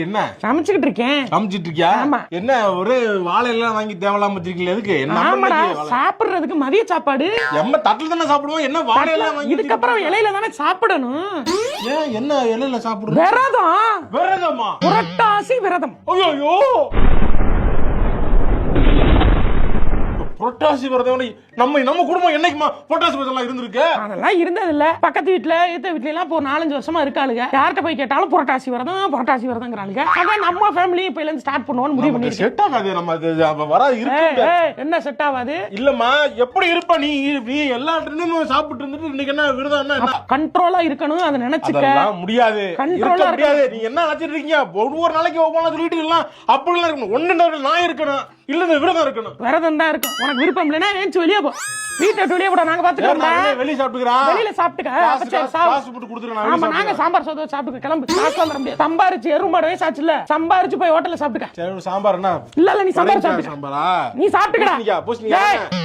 என்ன சமைச்சுக்கிட்டு இருக்கேன். சமைச்சிட்டு இருக்கியா? ஆமா. என்ன ஒரு வாழை எல்லாம் வாங்கி தேவலாம வச்சிருக்கீங்க? எதுக்கு? என்ன ஆமாடா, சாப்பிடுறதுக்கு மதிய சாப்பாடு. எம்ம தட்டுல தானே சாப்பிடுவோம். என்ன வாழை எல்லாம் வாங்கி? இதுக்கப்புறம் இலையில தானே சாப்பிடணும். ஏன் என்ன இலையில சாப்பிடுறோம்? விரதம். விரதமா? புரட்டாசி விரதம். ஐயோ புரட்டாசி விரதம் நம்ம குடும்பம் என்னைக்குமா புரட்டாசி விரதம் இருந்திருக்கு? அதெல்லாம் இருந்தது இல்ல. பக்கத்து வீட்டுல எத்த வீட்டுல எல்லாம் இப்போ 4-5 வருஷமா இருக்காளுங்க. யார்கிட்ட போய் கேட்டாலும் புரட்டாசி விரதங்கிறாளுங்க. அதான் நம்ம ஃபேமிலி இப்ப இருந்து ஸ்டார்ட் பண்ணுவோம்னு முடிவு பண்ணி செட் ஆகாது. நம்ம வர இருக்கு. என்ன செட் ஆகாது? இல்லம்மா, எப்படி இருப்ப நீ எல்லா டைமும் சாப்பிட்டு இருந்துட்டு இன்னைக்கு என்ன விரதம்? என்ன கண்ட்ரோலா இருக்கணும். அதை நினைச்சுக்க முடியாது. கண்ட்ரோலா முடியாது. நீ என்ன நினைச்சிட்டு இருக்கீங்க? ஒவ்வொரு நாளைக்கு ஒவ்வொரு சொல்லிட்டு இருக்கலாம். அப்படி எல்லாம் இருக்கணும். ஒன்னு நான் இருக்கணும், இல்ல விரதம் இருக்கணும். விரதம் தான் இருக்கும். உனக்கு விருப்பம் இல்லைன்னா ஏஞ்சி வெளியே போ. வீட்டை வெளியே போட நாங்க பாத்துக்கிறோம். வெளியே சாப்பிட்டுக்கிறோம். வெளியில சாப்பிட்டுக்க. ஆமா, நாங்க சாம்பார் சோதனை சாப்பிட்டுக்க. கிளம்பு. காசு வந்துட முடியாது. சம்பாரிச்சு எருமாடு வயசாச்சுல, சம்பாரிச்சு போய் ஹோட்டல்ல சாப்பிட்டுக்க. சாம்பார் என்ன? இல்ல நீ சாம்பார் சாப்பிட்டு. சாம்பாரா? நீ சாப்பிட்டுக்கடா.